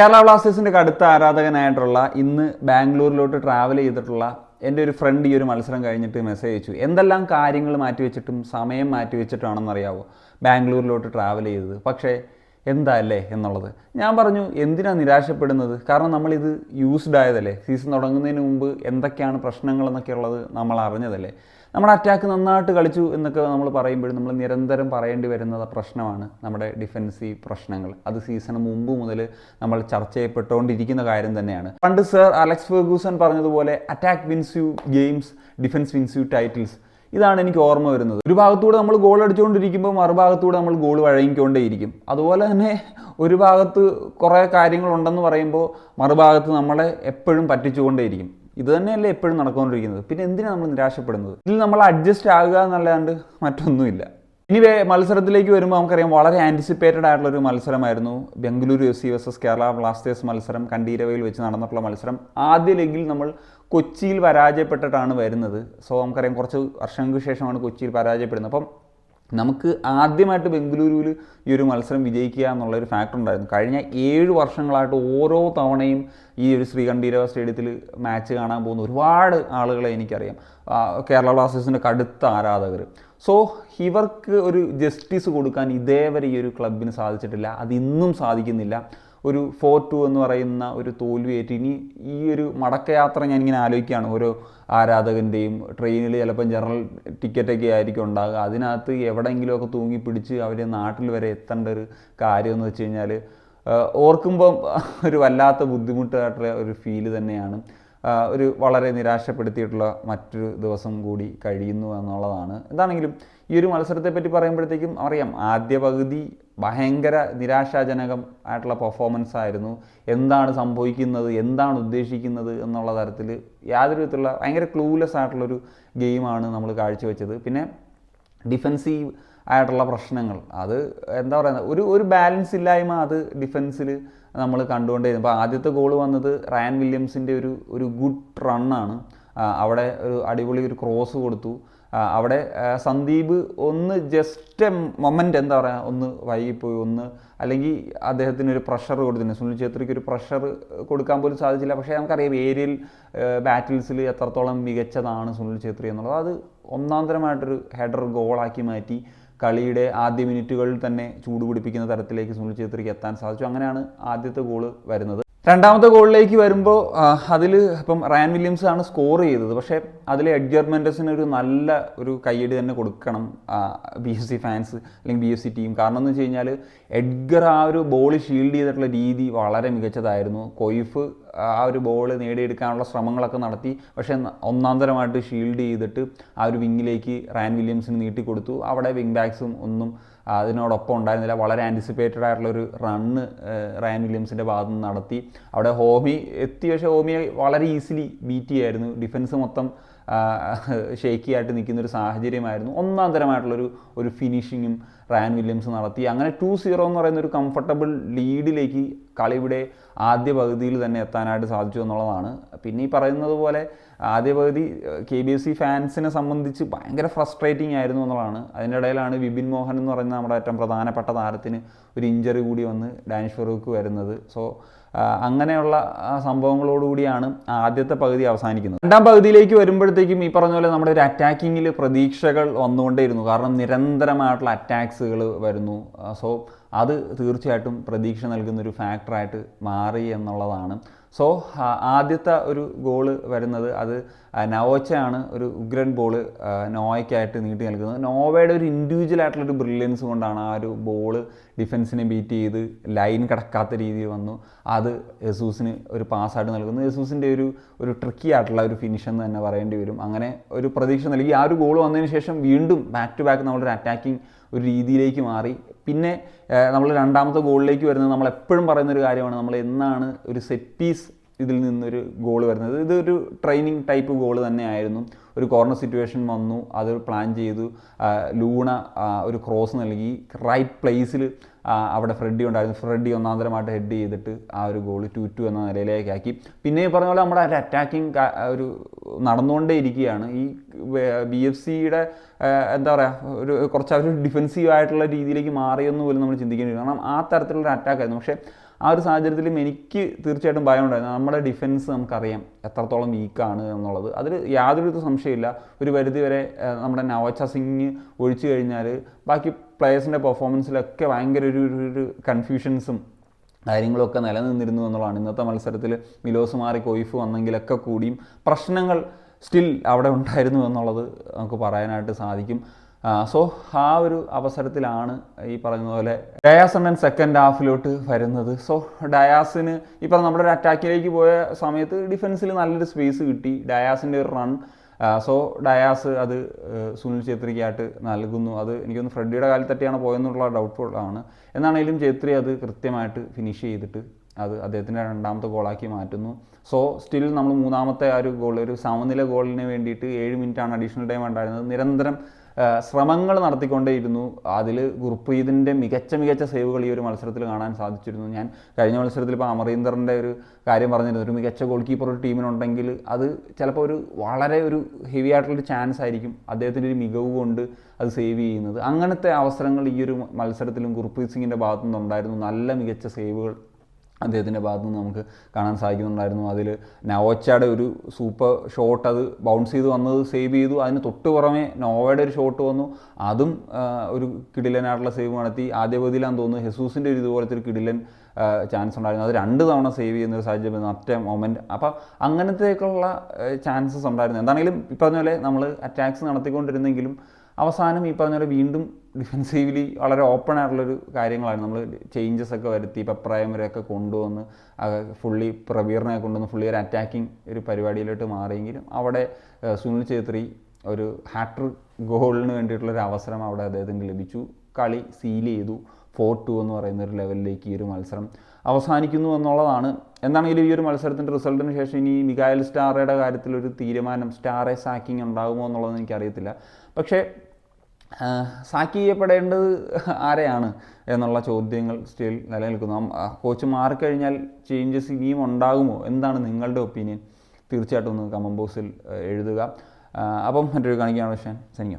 കേരള ബ്ലാസ്റ്റേഴ്സിൻ്റെ കടുത്ത ആരാധകനായിട്ടുള്ള ഇന്ന് ബാംഗ്ലൂരിലോട്ട് ട്രാവൽ ചെയ്തിട്ടുള്ള എൻ്റെ ഒരു ഫ്രണ്ട് ഈ ഒരു മത്സരം കഴിഞ്ഞിട്ട് മെസ്സേജ് അയച്ചു. എന്തെല്ലാം കാര്യങ്ങൾ മാറ്റിവെച്ചിട്ടും സമയം മാറ്റിവെച്ചിട്ടാണെന്നറിയാവോ ബാംഗ്ലൂരിലോട്ട് ട്രാവൽ ചെയ്തത്. പക്ഷേ എന്താ അല്ലേ എന്നുള്ളത് ഞാൻ പറഞ്ഞു, എന്തിനാണ് നിരാശപ്പെടുന്നത്? കാരണം നമ്മളിത് യൂസ്ഡ് ആയതല്ലേ. സീസൺ തുടങ്ങുന്നതിന് മുമ്പ് എന്തൊക്കെയാണ് പ്രശ്നങ്ങളെന്നൊക്കെ ഉള്ളത് നമ്മൾ അറിഞ്ഞതല്ലേ. നമ്മുടെ അറ്റാക്ക് നന്നായിട്ട് കളിച്ചു എന്നൊക്കെ നമ്മൾ പറയുമ്പോഴും നമ്മൾ നിരന്തരം പറയേണ്ടി വരുന്നത് പ്രശ്നമാണ് നമ്മുടെ ഡിഫെൻസീവ് പ്രശ്നങ്ങൾ. അത് സീസണ് മുമ്പ് മുതൽ നമ്മൾ ചർച്ച ചെയ്യപ്പെട്ടുകൊണ്ടിരിക്കുന്ന കാര്യം തന്നെയാണ്. പണ്ട് സർ അലക്സ് ഫെർഗൂസൺ പറഞ്ഞതുപോലെ attack wins you games, defence wins you titles. ഇതാണ് എനിക്ക് ഓർമ്മ വരുന്നത്. ഒരു ഭാഗത്തൂടെ നമ്മൾ ഗോൾ അടിച്ചുകൊണ്ടിരിക്കുമ്പോൾ മറുഭാഗത്തൂടെ നമ്മൾ ഗോൾ വഴങ്ങിക്കൊണ്ടേയിരിക്കും. അതുപോലെ തന്നെ ഒരു ഭാഗത്ത് കുറേ കാര്യങ്ങളുണ്ടെന്ന് പറയുമ്പോൾ മറുഭാഗത്ത് നമ്മളെ എപ്പോഴും പറ്റിച്ചുകൊണ്ടേയിരിക്കും. ഇത് തന്നെയല്ലേ എപ്പോഴും നടന്നുകൊണ്ടിരിക്കുന്നത്. പിന്നെ എന്തിനാണ് നമ്മൾ നിരാശപ്പെടുന്നത്? ഇതിൽ നമ്മൾ അഡ്ജസ്റ്റ് ആകുക എന്നല്ലാണ്ട് മറ്റൊന്നുമില്ല. ഇനി മത്സരത്തിലേക്ക് വരുമ്പോൾ നമുക്കറിയാം, വളരെ ആൻറ്റിസിപ്പേറ്റഡ് ആയിട്ടുള്ളൊരു മത്സരമായിരുന്നു Bengaluru F C versus Kerala Blasters മത്സരം. കണ്ടീരവയിൽ വെച്ച് നടന്നിട്ടുള്ള മത്സരം. ആദ്യ ലെഗിൽ നമ്മൾ കൊച്ചിയിൽ പരാജയപ്പെട്ടിട്ടാണ് വരുന്നത്. സോ നമുക്കറിയാം, കുറച്ച് വർഷങ്ങൾക്ക് ശേഷമാണ് കൊച്ചിയിൽ പരാജയപ്പെടുന്നത്. അപ്പം നമുക്ക് ആദ്യമായിട്ട് ബംഗളൂരുവിൽ ഈ ഒരു മത്സരം വിജയിക്കുക എന്നുള്ളൊരു ഫാക്ടർ ഉണ്ടായിരുന്നു. കഴിഞ്ഞ 7 വർഷങ്ങളായിട്ട് ഓരോ തവണയും ഈ ഒരു ശ്രീകണ്ഠീരവ സ്റ്റേഡിയത്തിൽ മാച്ച് കാണാൻ പോകുന്ന ഒരുപാട് ആളുകളെ എനിക്കറിയാം, കേരള ബ്ലാസ്റ്റേഴ്സിൻ്റെ കടുത്ത ആരാധകർ. സോ ഇവർക്ക് ഒരു ജസ്റ്റിസ് കൊടുക്കാൻ ഇതേവരെ ഈ ഒരു ക്ലബിന് സാധിച്ചിട്ടില്ല. അതിന്നും സാധിക്കുന്നില്ല. ഒരു 4-2 എന്ന് പറയുന്ന ഒരു തോൽവിയേറ്റ് ഇനി ഈ ഒരു മടക്കയാത്ര ഞാനിങ്ങനെ ആലോചിക്കുകയാണ്. ഓരോ ആരാധകൻ്റെയും ട്രെയിനിൽ ചിലപ്പം ജനറൽ ടിക്കറ്റൊക്കെ ആയിരിക്കും ഉണ്ടാകുക. അതിനകത്ത് എവിടെയെങ്കിലുമൊക്കെ തൂങ്ങിപ്പിടിച്ച് അവർ നാട്ടിൽ വരെ എത്തേണ്ട ഒരു കാര്യമെന്ന് വെച്ച് കഴിഞ്ഞാൽ ഓർക്കുമ്പം ഒരു വല്ലാത്ത ബുദ്ധിമുട്ടായിട്ടുള്ള ഒരു ഫീല് തന്നെയാണ്. ഒരു വളരെ നിരാശപ്പെടുത്തിയിട്ടുള്ള മറ്റൊരു ദിവസം കൂടി കഴിയുന്നു എന്നുള്ളതാണ്. എന്താണെങ്കിലും ഈ ഒരു മത്സരത്തെപ്പറ്റി പറയുമ്പോഴത്തേക്കും അറിയാം, ആദ്യ പകുതി ഭയങ്കര നിരാശാജനകം ആയിട്ടുള്ള പെർഫോമൻസ് ആയിരുന്നു. എന്താണ് സംഭവിക്കുന്നത്, എന്താണ് ഉദ്ദേശിക്കുന്നത് എന്നുള്ള തരത്തിൽ യാതൊരു വിധത്തിലുള്ള ഭയങ്കര ക്ലൂലെസ് ആയിട്ടുള്ളൊരു ഗെയിമാണ് നമ്മൾ കാഴ്ചവെച്ചത്. പിന്നെ ഡിഫെൻസീവ് ആയിട്ടുള്ള പ്രശ്നങ്ങൾ, അത് എന്താ പറയുക, ഒരു ബാലൻസ് ഇല്ലായ്മ അത് ഡിഫെൻസിൽ നമ്മൾ കണ്ടുകൊണ്ടേയിരുന്നു. അപ്പോൾ ആദ്യത്തെ ഗോൾ വന്നത് റയാൻ വില്യംസിൻ്റെ ഒരു ഗുഡ് റണ്ണാണ്. അവിടെ ഒരു അടിപൊളി ഒരു ക്രോസ് കൊടുത്തു. അവിടെ സന്ദീപ് ഒന്ന് ജസ്റ്റ് മൊമെൻ്റ് എന്താ പറയുക, ഒന്ന് വൈകിപ്പോയി, അല്ലെങ്കിൽ അദ്ദേഹത്തിന് ഒരു പ്രഷർ കൊടുത്തിട്ടുണ്ട്. സുനിൽ ഛേത്രിക്ക് ഒരു പ്രഷർ കൊടുക്കാൻ പോലും സാധിച്ചില്ല. പക്ഷേ നമുക്കറിയാം ഏരിയൽ ബാറ്റിൽസിൽ എത്രത്തോളം മികച്ചതാണ് സുനിൽ ഛേത്രി എന്നുള്ളത്. അത് ഒന്നാന്തരമായിട്ടൊരു ഹെഡർ ഗോളാക്കി മാറ്റി കളിയുടെ ആദ്യ മിനിറ്റുകളിൽ തന്നെ ചൂടുപിടിപ്പിക്കുന്ന തരത്തിലേക്ക് സുനിൽ ഛേത്രിക്ക് എത്താൻ സാധിച്ചു. അങ്ങനെയാണ് ആദ്യത്തെ ഗോള് വരുന്നത്. രണ്ടാമത്തെ ഗോളിലേക്ക് വരുമ്പോൾ അതിൽ ഇപ്പം റയാൻ വില്യംസ് ആണ് സ്കോർ ചെയ്തത്. പക്ഷേ അതിൽ എഡ്ഗർ മെൻഡസിന് ഒരു നല്ല ഒരു കയ്യടി തന്നെ കൊടുക്കണം BFC ഫാൻസ് അല്ലെങ്കിൽ BFC ടീം. കാരണം എന്ന് വെച്ച് കഴിഞ്ഞാൽ എഡ്ഗർ ആ ഒരു ബോൾ ഷീൽഡ് ചെയ്തിട്ടുള്ള രീതി വളരെ മികച്ചതായിരുന്നു. കൊയ്ഫ് ആ ഒരു ബോൾ നേടിയെടുക്കാനുള്ള ശ്രമങ്ങളൊക്കെ നടത്തി. പക്ഷേ ഒന്നാന്തരമായിട്ട് ഷീൽഡ് ചെയ്തിട്ട് ആ ഒരു വിങ്ങിലേക്ക് റയാൻ വില്യംസിന് നീട്ടിക്കൊടുത്തു. അവിടെ വിങ് ബാക്സും ഒന്നും അതിനോടൊപ്പം ഉണ്ടായിരുന്നില്ല. വളരെ ആൻറ്റിസിപ്പേറ്റഡ് ആയിട്ടുള്ളൊരു റണ്ണ് റയാൻ വില്യംസിൻ്റെ ഭാഗത്ത് നിന്ന് നടത്തി. അവിടെ ഹോമി എത്തി. പക്ഷേ ഹോമിയെ വളരെ ഈസിലി ബീറ്റ് ചെയ്യായിരുന്നു. ഡിഫൻസ് മൊത്തം ഷേക്കി ആയിട്ട് നിൽക്കുന്നൊരു സാഹചര്യമായിരുന്നു. ഒന്നാം തരമായിട്ടുള്ളൊരു ഫിനിഷിങ്ങും റയാൻ വില്യംസ് നടത്തി. അങ്ങനെ 2-0 എന്ന് പറയുന്ന ഒരു കംഫർട്ടബിൾ ലീഡിലേക്ക് കളിയുടെ ആദ്യ പകുതിയിൽ തന്നെ എത്താനായിട്ട് സാധിച്ചു എന്നുള്ളതാണ്. പിന്നെ ഈ പറയുന്നത് പോലെ ആദ്യ പകുതി KBFC ഫാൻസിനെ സംബന്ധിച്ച് ഭയങ്കര ഫ്രസ്ട്രേറ്റിംഗ് ആയിരുന്നു എന്നുള്ളതാണ്. അതിൻ്റെ ഇടയിലാണ് വിപിൻ മോഹൻ എന്ന് പറയുന്ന നമ്മുടെ ഏറ്റവും പ്രധാനപ്പെട്ട താരത്തിന് ഒരു ഇഞ്ചറി കൂടി വന്ന് ഡാനിഷ് ഫറൂഖ് വരുന്നത്. സോ അങ്ങനെയുള്ള സംഭവങ്ങളോടുകൂടിയാണ് ആദ്യത്തെ പകുതി അവസാനിക്കുന്നത്. രണ്ടാം പകുതിയിലേക്ക് വരുമ്പോഴത്തേക്കും ഈ പറഞ്ഞ പോലെ നമ്മുടെ ഒരു അറ്റാക്കിങ്ങിൽ പ്രതീക്ഷകൾ വന്നുകൊണ്ടേയിരുന്നു. കാരണം നിരന്തരമായിട്ടുള്ള അറ്റാക്സുകൾ വരുന്നു. സോ അത് തീർച്ചയായിട്ടും പ്രതീക്ഷ നൽകുന്നൊരു ഫാക്ടറായിട്ട് മാറി എന്നുള്ളതാണ്. സോ ആദ്യത്തെ ഒരു ഗോള് വരുന്നത് അത് നവോച്ചയാണ്. ഒരു ഉഗ്രൻ ബോള് നോവയ്ക്കായിട്ട് നീട്ടി നൽകുന്നത്. നോവയുടെ ഒരു ഇൻഡിവിജ്വൽ ആയിട്ടുള്ളൊരു ബ്രില്യൻസ് കൊണ്ടാണ് ആ ഒരു ബോള് ഡിഫൻസിനെ ബീറ്റ് ചെയ്ത് ലൈൻ കിടക്കാത്ത രീതിയിൽ വന്നു. അത് യെസൂസിന് ഒരു പാസ്സായിട്ട് നൽകുന്നു. യെസൂസിൻ്റെ ഒരു ട്രിക്കി ആയിട്ടുള്ള ഒരു ഫിനിഷ് എന്ന് തന്നെ പറയേണ്ടി വരും. അങ്ങനെ ഒരു പ്രതീക്ഷ നൽകി ആ ഒരു ഗോൾ വന്നതിന് ശേഷം വീണ്ടും ബാക്ക് ടു ബാക്ക് നമ്മളൊരു അറ്റാക്കിംഗ് ഒരു രീതിയിലേക്ക് മാറി. പിന്നെ നമ്മൾ രണ്ടാമത്തെ ഗോളിലേക്ക് വരുന്നത് നമ്മൾ എപ്പോഴും പറയുന്നൊരു കാര്യമാണ്, നമ്മൾ എന്നാണ് ഒരു സെറ്റ് പീസ് ഇതിൽ നിന്നൊരു ഗോൾ വരുന്നത്. ഇതൊരു ട്രെയിനിങ് ടൈപ്പ് ഗോൾ തന്നെയായിരുന്നു. ഒരു കോർണർ സിറ്റുവേഷൻ വന്നു, അത് പ്ലാൻ ചെയ്തു. ലൂണ ഒരു ക്രോസ് നൽകി റൈറ്റ് പ്ലേസിൽ. അവിടെ ഫ്രെഡി ഉണ്ടായിരുന്നു. ഫ്രെഡി ഒന്നാന്തരമായിട്ട് ഹെഡ് ചെയ്തിട്ട് ആ ഒരു ഗോൾ 2-2 എന്ന നിലയിലേക്കാക്കി. പിന്നെ ഈ പറഞ്ഞ പോലെ നമ്മുടെ ഒരു അറ്റാക്കിംഗ് ഒരു നടന്നുകൊണ്ടേ ഇരിക്കുകയാണ്. ഈ BFCയുടെ എന്താ പറയുക, കുറച്ച് അവർ ഡിഫെൻസീവ് ആയിട്ടുള്ള രീതിയിലേക്ക് മാറിയെന്ന് പോലും നമ്മൾ ചിന്തിക്കേണ്ടി വരും. കാരണം ആ തരത്തിലുള്ള അറ്റാക്കായിരുന്നു. പക്ഷേ ആ ഒരു സാഹചര്യത്തിലും എനിക്ക് തീർച്ചയായിട്ടും ഭയം ഉണ്ടായിരുന്നു. നമ്മുടെ ഡിഫൻസ് നമുക്കറിയാം എത്രത്തോളം വീക്കാണ് എന്നുള്ളത്, അതിൽ യാതൊരു സംശയമില്ല. ഒരു പരിധിവരെ നമ്മുടെ നവോച്ച സിംഗ് ഒഴിച്ചു കഴിഞ്ഞാൽ ബാക്കി പ്ലേയേഴ്സിൻ്റെ പെർഫോമൻസിലൊക്കെ ഭയങ്കര ഒരു കൺഫ്യൂഷൻസും കാര്യങ്ങളൊക്കെ നിലനിന്നിരുന്നു എന്നുള്ളതാണ്. ഇന്നത്തെ മത്സരത്തിൽ മിലോസ് മാറി കൊയ്ഫ് വന്നെങ്കിലൊക്കെ കൂടിയും പ്രശ്നങ്ങൾ സ്റ്റിൽ അവിടെ ഉണ്ടായിരുന്നു എന്നുള്ളത് നമുക്ക് പറയാനായിട്ട് സാധിക്കും. സോ ആ ഒരു അവസരത്തിലാണ് ഈ പറയുന്ന പോലെ ഡയാസണ്ണൻ സെക്കൻഡ് ഹാഫിലോട്ട് വരുന്നത്. സോ ഡയാസിന് ഇപ്പം നമ്മുടെ ഒരു അറ്റാക്കിലേക്ക് പോയ സമയത്ത് ഡിഫൻസിൽ നല്ലൊരു സ്പേസ് കിട്ടി, ഡയാസിൻ്റെ ഒരു റൺ. സോ ഡയാസ് അത് സുനിൽ ഛേത്രിക്കായിട്ട് നൽകുന്നു. അത് എനിക്കൊന്ന് ഫ്രെഡിയുടെ കാലിൽ തട്ടിയാണ് പോയെന്നുള്ള ഡൗട്ട്ഫുൾ ആണ്. എന്നാണെങ്കിലും ഛേത്രി അത് കൃത്യമായിട്ട് ഫിനിഷ് ചെയ്തിട്ട് അത് അദ്ദേഹത്തിൻ്റെ രണ്ടാമത്തെ ഗോളാക്കി മാറ്റുന്നു. സോ സ്റ്റിൽ നമ്മൾ മൂന്നാമത്തെ ആ ഒരു ഗോൾ, ഒരു സമനില ഗോളിന് വേണ്ടിയിട്ട് 7 മിനിറ്റാണ് അഡീഷണൽ ടൈം ഉണ്ടായിരുന്നത്. നിരന്തരം ശ്രമങ്ങൾ നടത്തിക്കൊണ്ടേയിരുന്നു. അതിൽ ഗുർപ്രീതിൻ്റെ മികച്ച സേവുകൾ ഈ ഒരു മത്സരത്തിൽ കാണാൻ സാധിച്ചിരുന്നു. ഞാൻ കഴിഞ്ഞ മത്സരത്തിൽ ഇപ്പോൾ അമരീന്ദറിൻ്റെ ഒരു കാര്യം പറഞ്ഞിരുന്നു. ഒരു മികച്ച ഗോൾ കീപ്പർ ഒരു ടീമിനുണ്ടെങ്കിൽ അത് ചിലപ്പോൾ ഒരു വളരെ ഒരു ഹെവി ആയിട്ടുള്ളൊരു ചാൻസ് ആയിരിക്കും അദ്ദേഹത്തിൻ്റെ ഒരു മികവ് കൊണ്ട് അത് സേവ് ചെയ്യുന്നത്. അങ്ങനത്തെ അവസരങ്ങൾ ഈ ഒരു മത്സരത്തിലും ഗുർപ്രീത് സിംഗിൻ്റെ ഭാഗത്തു നിന്നുണ്ടായിരുന്നു. നല്ല മികച്ച സേവുകൾ അദ്ദേഹത്തിൻ്റെ ഭാഗത്തു നിന്ന് നമുക്ക് കാണാൻ സാധിക്കുന്നുണ്ടായിരുന്നു. അതിൽ നവോച്ചയുടെ ഒരു സൂപ്പർ ഷോട്ട്, അത് ബൗൺസ് ചെയ്ത് വന്നത് സേവ് ചെയ്തു. അതിന് തൊട്ട് പുറമെ നോവയുടെ ഒരു ഷോട്ട് വന്നു, അതും ഒരു കിടിലനായിട്ടുള്ള സേവ് നടത്തി. ആദ്യ പകുതിയിലാണെന്ന് തോന്നുന്നു ഹെസൂസിൻ്റെ ഒരു ഇതുപോലത്തെ ഒരു കിടിലൻ ചാൻസ് ഉണ്ടായിരുന്നു. അത് 2 തവണ സേവ് ചെയ്യുന്ന ഒരു സാഹചര്യം, ഒറ്റ മൊമെൻറ്റ്. അപ്പോൾ അങ്ങനത്തേക്കുള്ള ചാൻസസ് ഉണ്ടായിരുന്നു. എന്താണെങ്കിലും ഈ പറഞ്ഞ പോലെ നമ്മൾ അറ്റാക്സ് നടത്തിക്കൊണ്ടിരുന്നെങ്കിലും അവസാനം ഈ പറഞ്ഞ പോലെ വീണ്ടും ഡിഫെൻസീവ്ലി വളരെ ഓപ്പൺ ആയിട്ടുള്ളൊരു കാര്യങ്ങളാണ്. നമ്മൾ ചേഞ്ചസ് ഒക്കെ വരുത്തി പെപ്രായമരെയൊക്കെ കൊണ്ടുവന്ന് ഫുള്ളി പ്രവീറിനെ കൊണ്ടുവന്ന് ഫുള്ളി ഒരു അറ്റാക്കിംഗ് ഒരു പരിപാടിയിലോട്ട് മാറിയെങ്കിലും അവിടെ സുനിൽ ഛേത്രി ഒരു ഹാട്രിക് ഗോളിന് വേണ്ടിയിട്ടുള്ളൊരു അവസരം അവിടെ അദ്ദേഹത്തിന് ലഭിച്ചു. കളി സീൽ ചെയ്തു. 4-2 എന്ന് പറയുന്ന ഒരു ലെവലിലേക്ക് ഈ ഒരു മത്സരം അവസാനിക്കുന്നു എന്നുള്ളതാണ്. എന്താണെങ്കിലും ഈ ഒരു മത്സരത്തിൻ്റെ റിസൾട്ടിന് ശേഷം ഇനി മിഗായൽ സ്റ്റാറയുടെ കാര്യത്തിലൊരു തീരുമാനം, സ്റ്റാറെ സാക്കിങ് ഉണ്ടാകുമോ എന്നുള്ളതെന്ന് എനിക്കറിയത്തില്ല. പക്ഷേ സാക്ക് ചെയ്യപ്പെടേണ്ടത് ആരെയാണ് എന്നുള്ള ചോദ്യങ്ങൾ സ്റ്റിൽ നിലനിൽക്കുന്നു. കോച്ച് മാറിക്കഴിഞ്ഞാൽ ചേഞ്ചസ് ഇനിയും ഉണ്ടാകുമോ? എന്താണ് നിങ്ങളുടെ ഒപ്പീനിയൻ? തീർച്ചയായിട്ടും ഒന്ന് കമന്റ് ബോക്സിൽ എഴുതുക. അപ്പം മറ്റൊരു കാണിക്കുകയാണ്. Signing off.